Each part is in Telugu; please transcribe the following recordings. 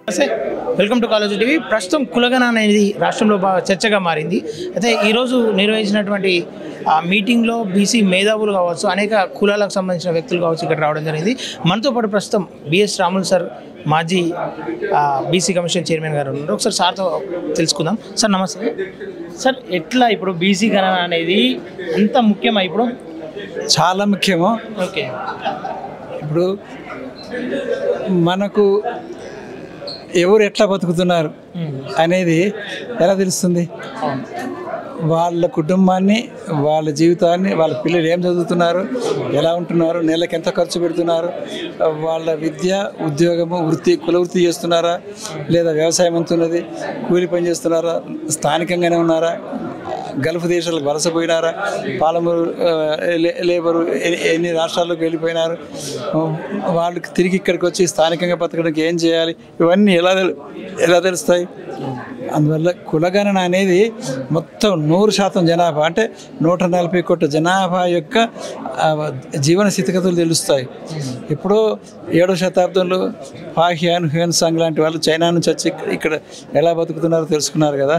Welcome to college TV. ప్రస్తుతం కులగణన అనేది రాష్ట్రంలో బాగా చర్చగా మారింది. అయితే ఈరోజు నిర్వహించినటువంటి మీటింగ్లో బీసీ మేధావులు కావచ్చు, అనేక కులాలకు సంబంధించిన వ్యక్తులు కావచ్చు ఇక్కడ రావడం జరిగింది. మనతో పాటు ప్రస్తుతం బిఎస్ రాములు సార్, మాజీ బీసీ కమిషన్ చైర్మన్ గారు ఉన్నారు. ఒకసారి సార్తో తెలుసుకుందాం. సార్ నమస్తే. సార్ ఎట్లా ఇప్పుడు బీసీ గణన అనేది ఎంత ముఖ్యమా? ఇప్పుడు చాలా ముఖ్యము. ఓకే, ఇప్పుడు మనకు ఎవరు ఎట్లా బతుకుతున్నారు అనేది ఎలా తెలుస్తుంది? వాళ్ళ కుటుంబాన్ని, వాళ్ళ జీవితాన్ని, వాళ్ళ పిల్లలు ఏం చదువుతున్నారు, ఎలా ఉంటున్నారు, నెలకి ఎంత ఖర్చు పెడుతున్నారు, వాళ్ళ విద్య, ఉద్యోగము, కుల వృత్తి చేస్తున్నారా, లేదా వ్యవసాయం ఎంత ఉన్నది, కూలి పని చేస్తున్నారా, స్థానికంగానే ఉన్నారా, గల్ఫ్ దేశాలకు వలసపోయినారా, పాలమూరు లేబరు ఎన్ని రాష్ట్రాల్లోకి వెళ్ళిపోయినారు, వాళ్ళకి తిరిగి ఇక్కడికి వచ్చి స్థానికంగా బతకడానికి ఏం చేయాలి, ఇవన్నీ ఎలా తెలుస్తాయి? అందువల్ల కులగణన అనేది మొత్తం 100% జనాభా, అంటే 140 కోట్ల జనాభా యొక్క జీవన స్థితిగతులు తెలుస్తాయి. ఇప్పుడు 7వ శతాబ్దంలో పాహియాన్, హ్యూన్సాంగ్ లాంటి వాళ్ళు చైనా నుంచి వచ్చి ఇక్కడ ఎలా బతుకుతున్నారో తెలుసుకున్నారు కదా.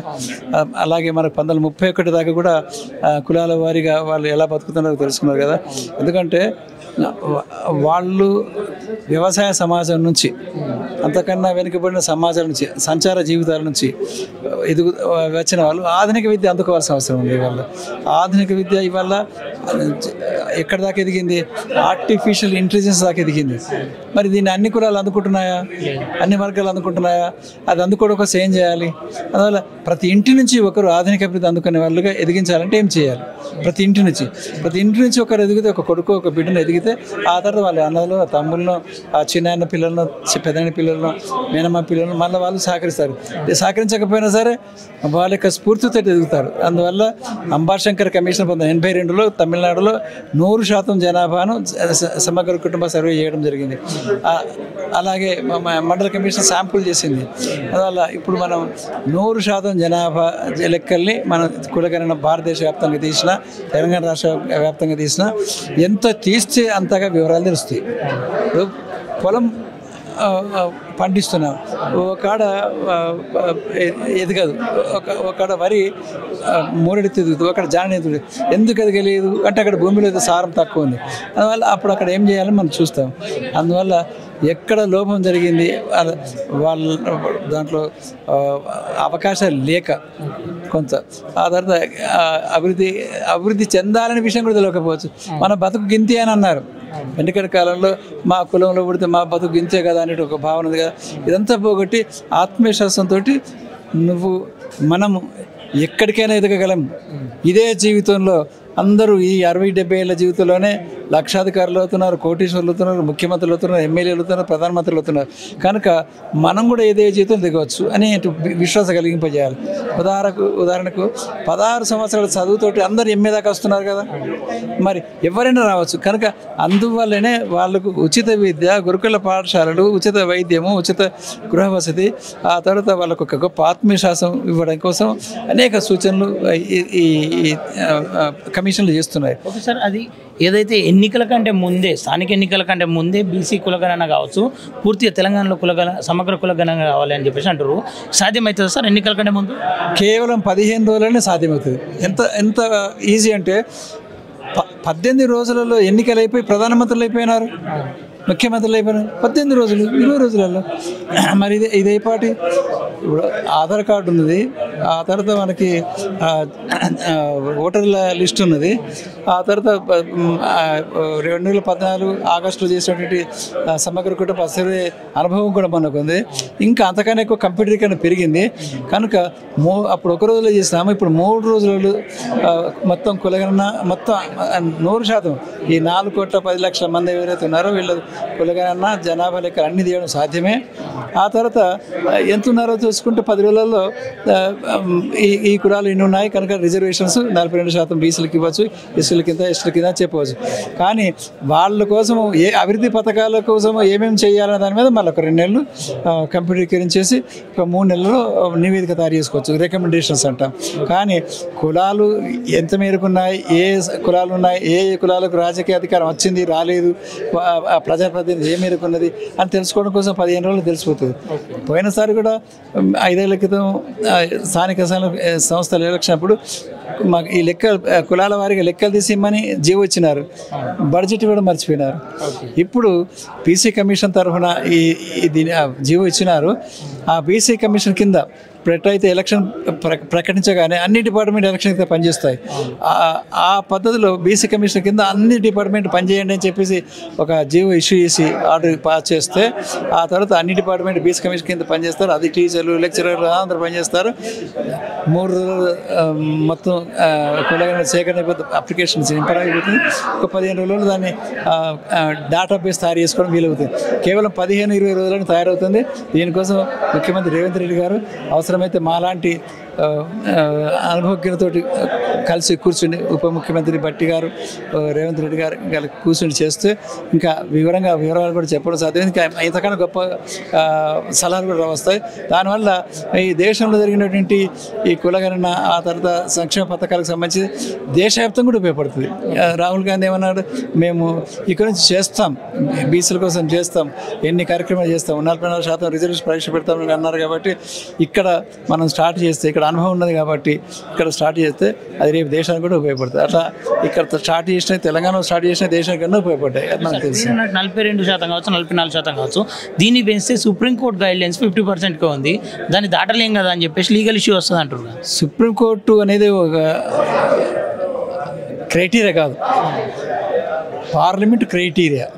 అలాగే మనకు 1931 దాకా కూడా కులాల వారీగా వాళ్ళు ఎలా బతుకుతున్నారో తెలుసుకున్నారు కదా. ఎందుకంటే వాళ్ళు వ్యవసాయ సమాజం నుంచి, అంతకన్నా వెనుకబడిన సమాజాల నుంచి, సంచార జీవితాల నుంచి వచ్చిన వాళ్ళు ఆధునిక విద్య అందుకోవాల్సిన అవసరం ఉంది. ఇవాళ ఆధునిక విద్య ఇవాళ ఎక్కడి దాకా ఎదిగింది? ఆర్టిఫిషియల్ ఇంటెలిజెన్స్ దాకా ఎదిగింది. మరి దీన్ని అన్ని కులాలు అందుకుంటున్నాయా? అన్ని వర్గాలు అందుకుంటున్నాయా? అది అందుకోవడం కోసం ఏం చేయాలి? అందువల్ల ప్రతి ఇంటి నుంచి ఒకరు ఆధునిక అభివృద్ధి అందుకునే వాళ్ళుగా ఎదిగించాలంటే ఏం చేయాలి? ప్రతి ఇంటి నుంచి ఒకరు ఎదిగితే, ఒక కొడుకు ఒక బిడ్డను ఎదిగితే, ఆ తర్వాత వాళ్ళ అన్నలు, తమ్ములను, ఆ చిన్న పిల్లలను, పెద్దన్న పిల్లలను, మేనమ్మ పిల్లలను మళ్ళీ వాళ్ళు సహకరిస్తారు. సహకరించకపోయినా సరే వాళ్ళ యొక్క స్ఫూర్తితో ఎదుగుతారు. అందువల్ల అంబాశంకర్ కమిషన్ 1982లో తమిళనాడులో 100% జనాభాను సమగ్ర కుటుంబ సర్వే చేయడం జరిగింది. అలాగే మండల కమిషన్ శాంపుల్ చేసింది. అందువల్ల ఇప్పుడు మనం 100% జనాభా లెక్కల్ని మనం కులగణన భారతదేశ వ్యాప్తంగా తీసినా, తెలంగాణ రాష్ట్ర వ్యాప్తంగా తీసినా ఎంత తీస్తే అంతగా వివరాలు తెలుస్తాయి. పొలం పండిస్తున్నాం, ఒకడ ఎదగదు, ఒకడ వరి మూరెడితే ఎదుగుతుంది, ఒకడ జాన ఎదుగుతుంది. ఎందుకు ఎదగలేదు అంటే అక్కడ భూమిలో సారం తక్కువ ఉంది. అందువల్ల అప్పుడు అక్కడ ఏం చేయాలని మనం చూస్తాం. అందువల్ల ఎక్కడ లోపం జరిగింది, వాళ్ళ దాంట్లో అవకాశాలు లేక కొంత, ఆ తర్వాత అభివృద్ధి చెందాలనే విషయం కూడా తెలియకపోవచ్చు. మన బతుకు గింతే అని అన్నారు. వెనకటి కాలంలో మా కులంలో పుడితే మా బతుకు గింతే కదా అనే ఒక భావన ఉంది కదా. ఇదంతా పోగొట్టి ఆత్మవిశ్వాసంతో మనము ఎక్కడికైనా ఎదగగలం. ఇదే జీవితంలో అందరూ ఈ 60-70 ఏళ్ళ జీవితంలోనే లక్షాధికారులు అవుతున్నారు, కోటీశ్వరులు అవుతున్నారు, ముఖ్యమంత్రులు అవుతున్నారు, ఎమ్మెల్యేలు అవుతున్నారు, ప్రధానమంత్రులు అవుతున్నారు. కనుక మనం కూడా ఏదే జీవితం దిగవచ్చు అని విశ్వాసం కలిగింపజేయాలి. ఉదాహరణకు 16 సంవత్సరాల చదువుతోటి అందరు ఎంఏ దాకా వస్తున్నారు కదా. మరి ఎవరైనా రావచ్చు. కనుక అందువల్లనే వాళ్ళకు ఉచిత విద్య, గురుకుల పాఠశాలలు, ఉచిత వైద్యము, ఉచిత గృహ వసతి, ఆ తర్వాత వాళ్ళకు ఒక గొప్ప ఆత్మవిశ్వాసం ఇవ్వడం కోసం అనేక సూచనలు ఈ కమిషన్లు చేస్తున్నాయి. ఓకే సార్, అది ఏదైతే ఎన్నికల కంటే ముందే, స్థానిక ఎన్నికల కంటే ముందే బీసీ కులగణన కావచ్చు, పూర్తిగా తెలంగాణలో సమగ్ర కులగణన కావాలి అని చెప్పేసి అంటారు. సాధ్యమవుతుంది సార్ ఎన్నికల కంటే ముందు? కేవలం 15 రోజులనే సాధ్యమవుతుంది. ఎంత ఈజీ అంటే 18 రోజులలో ఎన్నికలు అయిపోయి ప్రధానమంత్రులు అయిపోయినారు, ముఖ్యమంత్రులు అయిపోయినారు. 18 రోజులు, 20 రోజులలో. మరి ఇదే పార్టీ ఇప్పుడు ఆధార్ కార్డు ఉన్నది, ఆ తర్వాత మనకి ఓటర్ల లిస్ట్ ఉన్నది, ఆ తర్వాత 2014 ఆగస్టులో చేసినటువంటి సమగ్ర కుటుంబ సర్వే అనుభవం కూడా మనకు ఉంది. ఇంకా అంతకన్నా ఎక్కువ కంప్యూటరీకరణ పెరిగింది. కనుక అప్పుడు ఒక రోజులో చేసినాము, ఇప్పుడు 3 రోజులు మొత్తం కులగణన మొత్తం 100%. ఈ 4,10,00,000 మంది ఎవరైతే ఉన్నారో వీళ్ళు కులగణన, జనాభా లెక్క అన్ని తీయడం సాధ్యమే. ఆ తర్వాత ఎంత ఉన్నారో చూసుకుంటే 10 రోజులలో ఈ కులాలు ఇన్ని ఉన్నాయి కనుక రిజర్వేషన్స్ 42% బీసీలకు ఇవ్వచ్చు, ఎస్సీల కింద ఎస్టీల కింద చెప్పవచ్చు. కానీ వాళ్ళ కోసం అభివృద్ధి పథకాల కోసం ఏమేమి చేయాలనే దాని మీద మళ్ళీ ఒక 2 నెలలు కంప్యూటరీకరించేసి ఒక 3 నెలల్లో నివేదిక తయారు చేసుకోవచ్చు, రికమెండేషన్స్ అంటాం. కానీ కులాలు ఎంత మేరకు ఉన్నాయి, ఏ కులాలు ఉన్నాయి, ఏ కులాలకు రాజకీయ అధికారం వచ్చింది రాలేదు, ప్రజాప్రతినిధి ఏ మేరకు ఉన్నది అని తెలుసుకోవడం కోసం 15 రోజులు తెలిసిపోతుంది. పోయినసారి కూడా 5 ఏళ్ల క్రితం స్థానిక సంస్థల ఎలక్షన్ అప్పుడు మాకు ఈ కులాల వారికి లెక్కలు తీసి ఇమ్మని జీవో ఇచ్చినారు, బడ్జెట్ కూడా మర్చిపోయినారు. ఇప్పుడు బీసీ కమిషన్ తరఫున దీని జీవో ఇచ్చినారు. ఆ బీసీ కమిషన్ కింద ఎట్లయితే ఎలక్షన్ ప్రకటించగానే అన్ని డిపార్ట్మెంట్ ఎలక్షన్ కింద పనిచేస్తాయి, ఆ పద్ధతిలో బీసీ కమిషన్ కింద అన్ని డిపార్ట్మెంట్ పనిచేయండి అని చెప్పేసి ఒక జీవో ఇష్యూ చేసి ఆర్డర్ పాస్ చేస్తే ఆ తర్వాత అన్ని డిపార్ట్మెంట్ బీసీ కమిషన్ కింద పనిచేస్తారు. అది టీచర్లు లెక్చరర్లు అందరూ పనిచేస్తారు. 3 రోజులు మొత్తం కులగణ సేకరణ అయిపోతుంది, అప్లికేషన్స్ ఇంపర్ అయిపోతుంది. ఒక 15 రోజులు దాన్ని డేటాబేస్ తయారు చేసుకోవడం వీలవుతుంది. కేవలం 15-20 రోజులను తయారవుతుంది. దీనికోసం ముఖ్యమంత్రి రేవంత్ రెడ్డి గారు అవసరమైతే మాలాంటి అనుభవజ్ఞులతో కలిసి కూర్చుని ఉప ముఖ్యమంత్రి భట్టి గారు రేవంత్ రెడ్డి గారు కూర్చుని చేస్తే ఇంకా వివరాలు కూడా చెప్పడం సాధ్యం. ఇంకా ఇంతకన్నా గొప్ప సలహాలు కూడా వస్తాయి. దానివల్ల ఈ దేశంలో జరిగినటువంటి ఈ కులగణన ఆ తర్వాత సంక్షేమ పథకాలకు సంబంధించి దేశవ్యాప్తంగా కూడా ఉపయోగపడుతుంది. రాహుల్ గాంధీ ఏమన్నాడు, మేము ఇక్కడ నుంచి చేస్తాం, బీసీల కోసం చేస్తాం, ఎన్ని కార్యక్రమాలు చేస్తాం, 44% రిజర్వేషన్ పరీక్ష పెడతామని అన్నారు. కాబట్టి ఇక్కడ మనం స్టార్ట్ చేస్తే, ఇక్కడ అనుభవం ఉన్నది కాబట్టి ఇక్కడ స్టార్ట్ చేస్తే అది రేపు దేశానికి కూడా ఉపయోగపడుతుంది. అట్లా ఇక్కడ స్టార్ట్ చేసిన తెలంగాణలో స్టార్ట్ చేసిన దేశానికి కన్నా ఉపయోగపడ్డాయి. అది నాకు తెలుసు. 42% కావచ్చు, 44% కావచ్చు, దీన్ని పెంచితే సుప్రీంకోర్టు గైడ్ లైన్స్ 50%గా ఉంది, దాన్ని దాటలేం కదా అని చెప్పేసి లీగల్ ఇష్యూ వస్తుంది అంటారు. సుప్రీంకోర్టు అనేది ఒక క్రైటీరియా కాదు, పార్లమెంట్ క్రైటీరియా.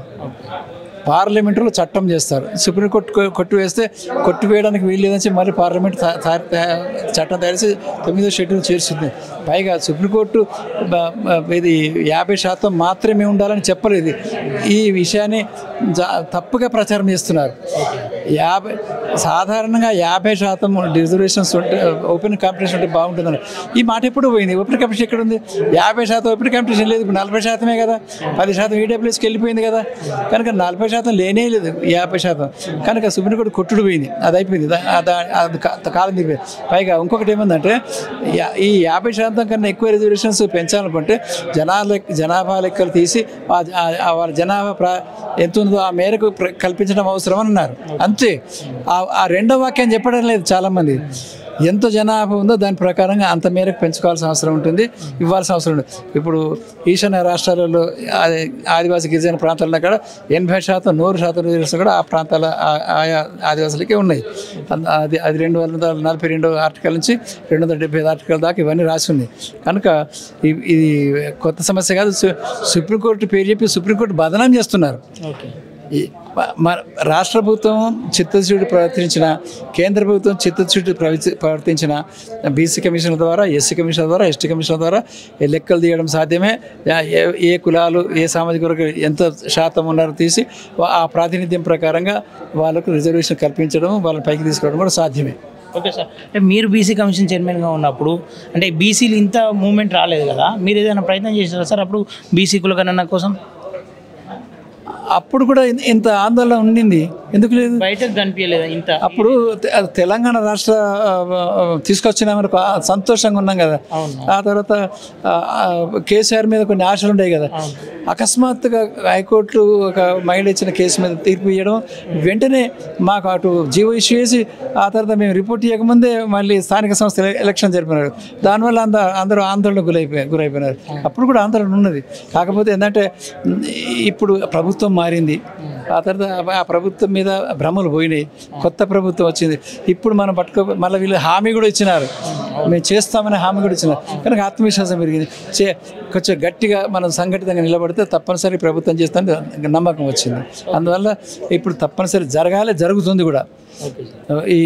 పార్లమెంటులో చట్టం చేస్తారు. సుప్రీంకోర్టు కొట్టివేస్తే కొట్టివేయడానికి వీల్లేదని మళ్ళీ పార్లమెంట్ చట్టం తయారు చేసి 9వ షెడ్యూల్ చేర్చుంది. పైగా సుప్రీంకోర్టు ఇది 50% మాత్రమే ఉండాలని చెప్పలేదు. ఈ విషయాన్ని తప్పుగా ప్రచారం చేస్తున్నారు. సాధారణంగా 50% రిజర్వేషన్స్ ఉంటే ఓపెన్ కాంపిటీషన్ ఉంటే బాగుంటుందని ఈ మాట ఎప్పుడు పోయింది. ఓపెన్ కాంపిటీషన్ ఎక్కడ ఉంది? 50% ఓపెన్ కాంపిటీషన్ లేదు. ఇప్పుడు 40%మే కదా, 10% ఈడబ్ల్యూఎస్కి వెళ్ళిపోయింది కదా. కనుక 40% లేనే లేదు, 50%. కనుక సుప్రీంకోర్టు కొట్టుడు పోయింది, అది అయిపోయింది, అది కాలం తిరిగిపోయింది. పైగా ఇంకొకటి ఏమందంటే ఈ 50% కన్నా ఎక్కువ రిజర్వేషన్స్ పెంచాలనుకుంటే జనాభా లెక్కలు తీసి వాళ్ళ జనాభా ఎంత ఉందో ఆ మేరకు కల్పించడం అవసరం అని అన్నారు. అంతే. ఆ రెండో వాక్యం చెప్పడం లేదు చాలామంది. ఎంత జనాభా ఉందో దాని ప్రకారంగా అంత మేరకు పెంచుకోవాల్సిన అవసరం ఉంటుంది, ఇవ్వాల్సిన అవసరం ఉంటుంది. ఇప్పుడు ఈశాన్య రాష్ట్రాలలో ఆదివాసీ గిరిజన ప్రాంతాల్లో కూడా 80%, 100% రిజర్వేషన్ కూడా ఆ ప్రాంతాల ఆయా ఆదివాసులకే ఉన్నాయి. అది 242 ఆర్టికల్ నుంచి 275 ఆర్టికల్ దాకా ఇవన్నీ రాసి ఉన్నాయి. కనుక ఇది కొత్త సమస్య కాదు. సుప్రీంకోర్టు పేరు చెప్పి సుప్రీంకోర్టు బదనాం చేస్తున్నారు. రాష్ట్ర ప్రభుత్వం చిత్తశుద్ధి ప్రవర్తించిన, కేంద్ర ప్రభుత్వం చిత్తశుద్ధి ప్రవర్తించిన బీసీ కమిషన్ ద్వారా, ఎస్సీ కమిషన్ ద్వారా, ఎస్టీ కమిషన్ ద్వారా లెక్కలు తీయడం సాధ్యమే. ఏ కులాలు ఏ సామాజిక వర్గం ఎంత శాతం ఉన్నారో తీసి ఆ ప్రాతినిధ్యం ప్రకారంగా వాళ్ళకు రిజర్వేషన్ కల్పించడం, వాళ్ళని పైకి తీసుకోవడం కూడా సాధ్యమే. ఓకే సార్, అంటే మీరు బీసీ కమిషన్ చైర్మన్గా ఉన్నప్పుడు అంటే బీసీలు ఇంత మూవ్మెంట్ రాలేదు కదా, మీరు ఏదైనా ప్రయత్నం చేశారా సార్ అప్పుడు బీసీ కులగణన కోసం? అప్పుడు కూడా ఇంత ఆందోళన ఉండింది, ఎందుకు లేదు? బయటకు కనిపించలేదు ఇంత. అప్పుడు తెలంగాణ రాష్ట్ర తీసుకొచ్చిన మనకు సంతోషంగా ఉన్నాం కదా. ఆ తర్వాత కేసీఆర్ మీద కొన్ని ఆశలు ఉండేవి కదా. అకస్మాత్తుగా హైకోర్టు ఒక మహిళ ఇచ్చిన కేసు మీద తీర్పు ఇవ్వడం, వెంటనే మాకు అటు జీవో ఇష్యూ చేసి ఆ తర్వాత మేము రిపోర్ట్ ఇవ్వకముందే మళ్ళీ స్థానిక సంస్థ ఎలక్షన్ జరిపినారు. దానివల్ల అందరూ ఆందోళన గురైపోయినారు. అప్పుడు కూడా ఆందోళన ఉన్నది. కాకపోతే ఏంటంటే ఇప్పుడు ప్రభుత్వం మారింది, ఆ తర్వాత ఆ ప్రభుత్వం మీద భ్రమలు పోయినాయి, కొత్త ప్రభుత్వం వచ్చింది. ఇప్పుడు మనం మళ్ళీ వీళ్ళు హామీ కూడా ఇచ్చినారు, మేము చేస్తామని హామీ కూడా ఇచ్చినారు. కనుక ఆత్మవిశ్వాసం పెరిగింది. కొంచెం గట్టిగా మనం సంఘటితంగా నిలబడితే తప్పనిసరి ప్రభుత్వం చేస్తామని నమ్మకం వచ్చింది. అందువల్ల ఇప్పుడు తప్పనిసరి జరుగుతుంది కూడా. ఈ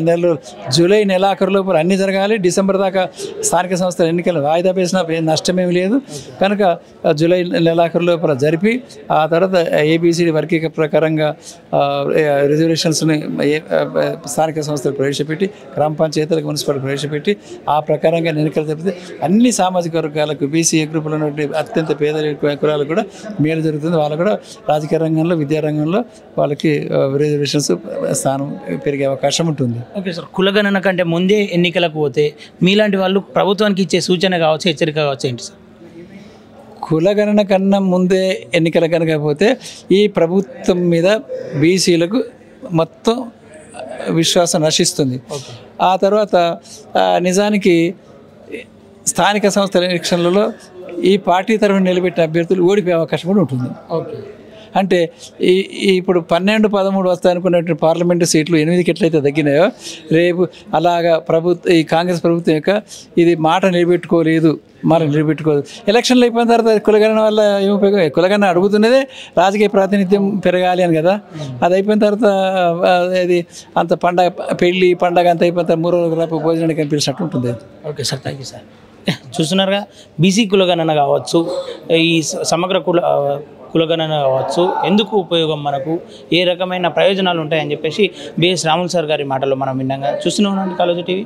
నెలలో జూలై నెలాఖరు లోపల అన్నీ జరగాలి. డిసెంబర్ దాకా స్థానిక సంస్థల ఎన్నికలు వాయిదా వేసినా నష్టమేమి లేదు. కనుక జూలై నెలాఖరు లోపల జరిపి ఆ తర్వాత ఏబిసిడి వర్గీకరణ ప్రకారంగా రిజర్వేషన్స్ని స్థానిక సంస్థలు ప్రవేశపెట్టి గ్రామ పంచాయతీలకు మున్సిపాలిటీ ప్రవేశపెట్టి ఆ ప్రకారంగా ఎన్నికలు జరిపితే అన్ని సామాజిక వర్గాలకు బీసీ గ్రూపులో ఉన్నటువంటి అత్యంత పేద కులాలకు కూడా మేలు జరుగుతుంది. వాళ్ళు కూడా రాజకీయ రంగంలో విద్యారంగంలో వాళ్ళకి రిజర్వేషన్స్ స్థానం పెరిగే అవకాశం ఉంటుంది. ఓకే సార్, కులగణన కంటే ముందే ఎన్నికలకు పోతే మీలాంటి వాళ్ళు ప్రభుత్వానికి ఇచ్చే సూచన కావచ్చు, హెచ్చరిక కావచ్చు ఏంటి సార్? కులగణన కన్నా ముందే ఎన్నికల కనుక పోతే ఈ ప్రభుత్వం మీద బీసీలకు మొత్తం విశ్వాసం నశిస్తుంది. ఆ తర్వాత నిజానికి స్థానిక సంస్థల ఎలక్షన్లలో ఈ పార్టీ తరఫున నిలబెట్టిన అభ్యర్థులు ఓడిపోయే అవకాశం కూడా ఉంటుంది. ఓకే, అంటే ఇప్పుడు 12, 13 వస్తాయనుకున్నటువంటి పార్లమెంటు సీట్లు 8కి ఎట్లయితే తగ్గినాయో రేపు అలాగా ఈ కాంగ్రెస్ ప్రభుత్వం యొక్క ఇది మాట నిలబెట్టుకోలేదు. ఎలక్షన్లు అయిపోయిన తర్వాత కులగణన వల్ల ఏం ఉపయోగం? కులగణన అడుగుతున్నదే రాజకీయ ప్రాతినిధ్యం పెరగాలి అని కదా. అది అయిపోయిన తర్వాత అది అంత పెళ్ళి పండగ అంత అయిపోయిన తర్వాత 3 రోజుల భోజనానికి కనిపించినట్టు ఉంటుంది. Okay sir, thank you sir. చూస్తున్నారుగా, బీసీ కులగణన కావచ్చు, ఈ సమగ్ర కులగణన కావచ్చు, ఎందుకు ఉపయోగం, మనకు ఏ రకమైన ప్రయోజనాలు ఉంటాయని చెప్పేసి బిఎస్ రాములు సార్ గారి మాటల్లో మనం విన్నాగా చూస్తూనే ఉన్నాం కాలేజీ టీవీ.